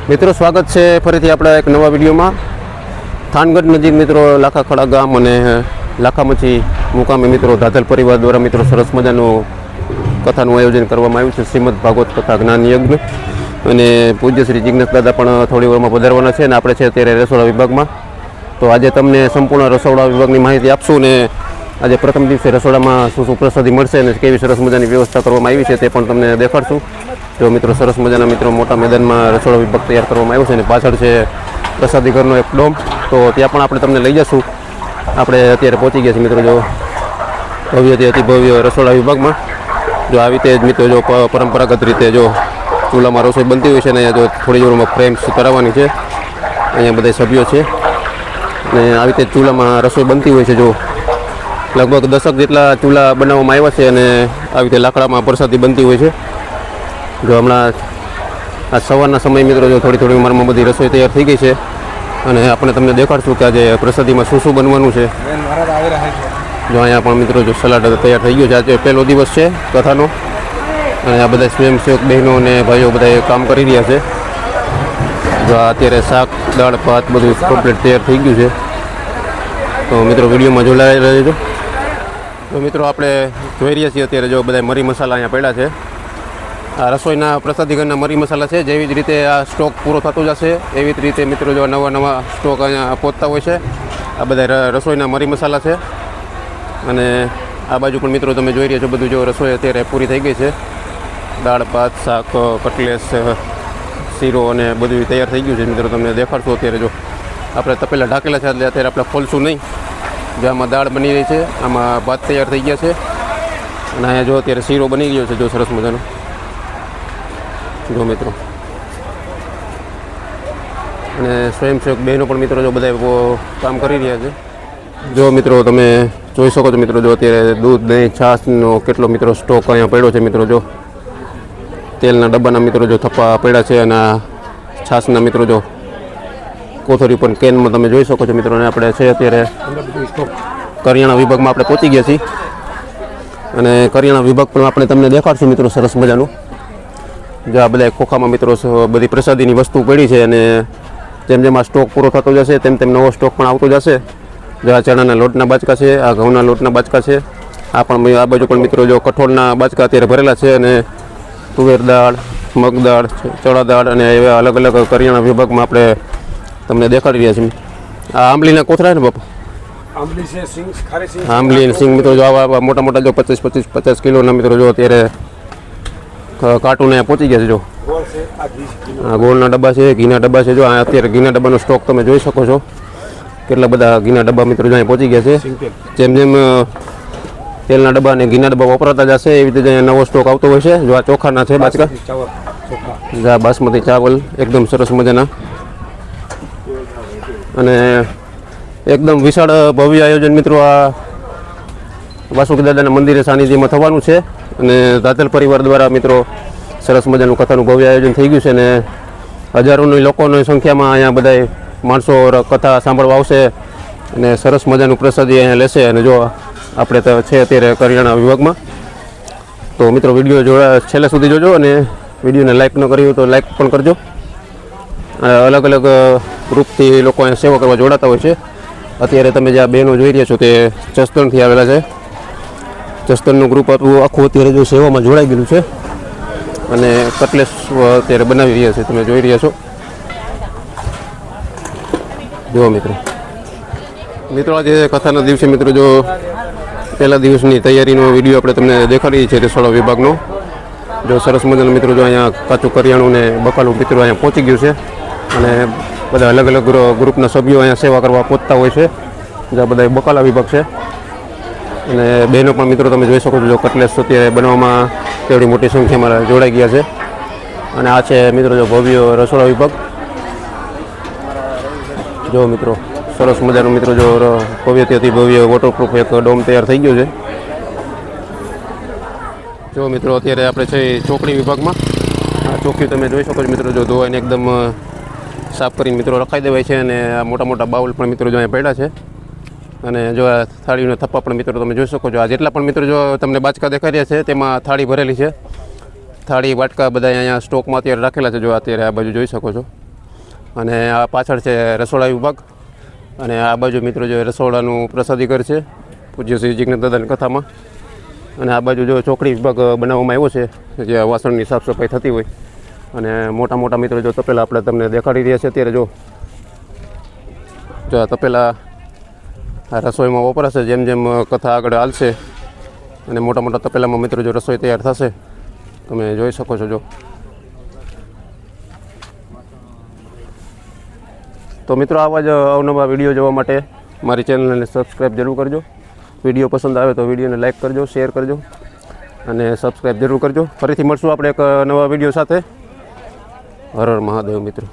મિત્રો સ્વાગત છે ફરીથી આપણા એક નવા વિડીયોમાં. થાનગઢ નજીક મિત્રો લાખાખડા ગામ અને લાખામચી મુકામે મિત્રો દાધલ પરિવાર દ્વારા મિત્રો સરસ મજાનું કથાનું આયોજન કરવામાં આવ્યું છે. શ્રીમદ ભાગવત કથા જ્ઞાન યજ્ઞ અને પૂજ્ય શ્રી જિજ્ઞેશ દાદા પણ થોડી વારમાં પધારવાના છે અને આપણે છે અત્યારે રસોડા વિભાગમાં. તો આજે તમને સંપૂર્ણ રસોડા વિભાગની માહિતી આપશું ને આજે પ્રથમ દિવસે રસોડામાં શું શું પ્રસાદી મળશે અને કેવી સરસ મજાની વ્યવસ્થા કરવામાં આવી છે તે પણ તમને દેખાડશું. જો મિત્રો સરસ મજાના મિત્રો મોટા મેદાનમાં રસોડા વિભાગ તૈયાર કરવામાં આવ્યો છે અને પાછળ છે પ્રસાદી ઘરનો એક ડોમ. તો ત્યાં પણ આપણે તમને લઈ જશું. આપણે અત્યારે પહોંચી ગયા છીએ મિત્રો જો ભવ્યથી અતિ ભવ્ય રસોડા વિભાગમાં. જો આવી રીતે જ મિત્રો જો પરંપરાગત રીતે જો ચૂલામાં રસોઈ બનતી હોય છે ને અહીંયા જો થોડી જોરમાં ફ્રેમ્સ કરાવવાની છે. અહીંયા બધા સભ્યો છે અને આવી રીતે ચૂલામાં રસોઈ બનતી હોય છે. જો લગભગ 10 જેટલા ચૂલા બનાવવામાં આવ્યા છે અને આવી રીતે લાકડામાં પ્રસાદી બનતી હોય છે. જો હમણાં આ સવારના સમય મિત્રો જો થોડી ઉંમરમાં બધી રસોઈ તૈયાર થઈ ગઈ છે અને આપણે તમને દેખાડશું કે આજે પ્રસાદીમાં શું શું બનવાનું છે. જો અહીંયા પણ મિત્રો જો સલાડ તૈયાર થઈ ગયો છે. આજે પહેલો દિવસ છે કથાનો અને આ બધા સ્વયંસેવક બહેનો અને ભાઈઓ બધા કામ કરી રહ્યા છે. જો અત્યારે શાક દાળ ભાત બધું કમ્પ્લીટ તૈયાર થઈ ગયું છે. તો મિત્રો વિડીયોમાં જોડાઈ રહેજો. તો મિત્રો આપણે જોઈ રહ્યા છીએ અત્યારે જો બધા મરી મસાલા અહીંયા પડ્યા છે. આ રસોઈના પ્રસાદી ઘરના મરી મસાલા છે. જેવી જ રીતે આ સ્ટોક પૂરો થતો જશે એવી જ રીતે મિત્રો જો નવા સ્ટોક અહીંયા પહોંચતા હોય છે. આ બધા રસોઈના મરી મસાલા છે અને આ બાજુ પણ મિત્રો તમે જોઈ રહ્યા છો બધું જો રસોઈ અત્યારે પૂરી થઈ ગઈ છે. દાળ ભાત શાક કટલેસ શીરો અને બધું તૈયાર થઈ ગયું છે. મિત્રો તમને દેખાડશું અત્યારે જો આપણે તપેલા ઢાંકેલા છે એટલે અત્યારે આપણે ખોલશું નહીં. જો આમાં દાળ બની રહી છે, આમાં ભાત તૈયાર થઈ ગયા છે અને અહીંયા જો અત્યારે શીરો બની ગયો છે જો સરસ મજાનો. જો મિત્રો અને સ્વયંસેવક બહેનો પણ મિત્રો જો બધા કામ કરી રહ્યા છે. જો મિત્રો તમે જોઈ શકો છો મિત્રો જો અત્યારે દૂધ દહીં છાશનો કેટલો મિત્રો સ્ટોક અહીંયા પડ્યો છે. મિત્રો જો તેલના ડબ્બાના મિત્રો જો થપ્પા પડ્યા છે અને છાશના મિત્રો જો કોથળી પણ કેનમાં તમે જોઈ શકો છો મિત્રો. અને આપણે છે અત્યારે કરિયાણા વિભાગમાં આપણે પહોંચી ગયા છીએ અને કરિયાણા વિભાગ પણ આપણે તમને દેખાડશું મિત્રો સરસ મજાનું. જો આ બધા ખોખામાં મિત્રો બધી પ્રસાદીની વસ્તુ પડી છે અને જેમ જેમ આ સ્ટોક પૂરો થતો જશે તેમ નવો સ્ટોક પણ આવતો જશે. જો આ ચણાના લોટના બાચકા છે, આ ઘઉંના લોટના બાચકા છે, આ પણ આ બાજુ પણ મિત્રો જો કઠોળના બાચકા અત્યારે ભરેલા છે અને તુવેર દાળ, મગ દાળ, ચણા દાળ અને એવા અલગ અલગ કરિયાણા વિભાગમાં આપણે તમને દેખાડી રહ્યા છીએ. આ આંબલીના કોથળા ને બાપા આંબલી સિંગ મિત્રો જો આવા મોટા જો 50 કિલોના મિત્રો જો અત્યારે કાર્ટૂન અહીંયા પહોંચી ગયા છે. જો આ ગોળના ડબ્બા છે, ઘીના ડબ્બા છે. જો આ અત્યારે ઘીના ડબ્બાનો સ્ટોક તમે જોઈ શકો છો. કેટલા બધા ઘીના ડબ્બા મિત્રો અહીંયા પહોંચી ગયા છે. જેમ જેમ તેલના ડબ્બા અને ઘીના ડબ્બા વપરાતા જશે એવી રીતે અહીંયા નવો સ્ટોક આવતો હોય છે. જો આ ચોખાના છે બાચકા, આ બાસમતી ચાવલ એકદમ સરસ મજાના અને એકદમ વિશાળ ભવ્ય આયોજન મિત્રો આ વાસુકી દાદાના મંદિરે સાનિધ્યમાં થવાનું છે. અને દાધલ પરિવાર દ્વારા મિત્રો સરસ મજાનું કથાનું ભવ્ય આયોજન થઈ ગયું છે અને હજારોની લોકોની સંખ્યામાં અહીંયા બધા માણસો કથા સાંભળવા આવશે અને સરસ મજાનું પ્રસાદી અહીંયા લેશે. અને જો આપણે તો છે અત્યારે કરિયાણા વિભાગમાં. તો મિત્રો વિડીયો છેલ્લે સુધી જોજો અને વિડીયોને લાઇક ન કરી હોય તો લાઇક પણ કરજો. અલગ અલગ ગ્રુપથી લોકો અહીંયા સેવા કરવા જોડાતા હોય છે. અત્યારે તમે જે આ બહેનો જોઈ રહ્યા છો તે જસદણથી આવેલા છે. જસદણનું ગ્રુપ આખું અત્યારે જો સેવામાં જોડાઈ ગયેલું છે અને કટલેસ અત્યારે બનાવી રહ્યા છે. તમે જોઈ રહ્યા છો. જુઓ મિત્રો આજે કથાના દિવસે મિત્રો જો પહેલા દિવસની તૈયારીનો વિડીયો આપણે તમને દેખાડીએ છીએ રસોડા વિભાગનો. જો સરસ મજાનું મિત્રો જો અહીંયા કાચું કરિયાણું ને બકાલું મિત્રો અહીંયા પહોંચી ગયું છે અને બધા અલગ અલગ ગ્રુપના સભ્યો અહીંયા સેવા કરવા પહોંચતા હોય છે. જ્યાં બધા બકાલા વિભાગ છે અને બહેનો પણ મિત્રો તમે જોઈ શકો છો જો કટલેસ અત્યારે બનાવવામાં તેવડી મોટી સંખ્યામાં જોડાઈ ગયા છે. અને આ છે મિત્રો જો ભવ્ય રસોડા વિભાગ. જો મિત્રો સરસ મજાનું મિત્રો જો ભવ્યથી અતિ ભવ્ય વોટરપ્રૂફ એક ડોમ તૈયાર થઈ ગયો છે. જો મિત્રો અત્યારે આપણે છે ચોકડી વિભાગમાં. આ ચોકી તમે જોઈ શકો છો મિત્રો જો ધોવાઈને એકદમ સાફ કરીને મિત્રો રખાઈ દેવાય છે અને આ મોટા બાઉલ પણ મિત્રો જો અહીંયા પડ્યા છે અને જો આ થાળીના થપ્પા પણ મિત્રો તમે જોઈ શકો છો. આ જેટલા પણ મિત્રો જો તમને બાચકા દેખાઈ રહ્યા છે તેમાં થાળી ભરેલી છે. થાળી વાટકા બધા અહીંયા સ્ટોકમાં અત્યારે રાખેલા છે. જો અત્યારે આ બાજુ જોઈ શકો છો અને આ પાછળ છે રસોડા વિભાગ અને આ બાજુ મિત્રો જો રસોડાનું પ્રસાદી ઘર છે પૂજ્ય શ્રી જિજ્ઞેશ દાદાની કથામાં. અને આ બાજુ જો ચોકડી વિભાગ બનાવવામાં આવ્યો છે જ્યાં વાસણની સાફ સફાઈ થતી હોય. અને મોટા મોટા મિત્રો જો તપેલા આપણે તમને દેખાડી રહ્યા છે અત્યારે જો આ તપેલા આ રસોઈમાં વપરાશે. જેમ જેમ કથા આગળ હાલશે અને મોટા મોટા તપેલામાં મિત્રો જો રસોઈ તૈયાર થશે તમે જોઈ શકો છો. જો તો મિત્રો આવા જ અવનવા વિડીયો જોવા માટે મારી ચેનલને સબસ્ક્રાઈબ જરૂર કરજો. વિડીયો પસંદ આવે તો વિડીયોને લાઇક કરજો, શેર કરજો અને સબસ્ક્રાઈબ જરૂર કરજો. ફરીથી મળશું આપણે એક નવા વિડીયો સાથે. હર હર મહાદેવ મિત્રો.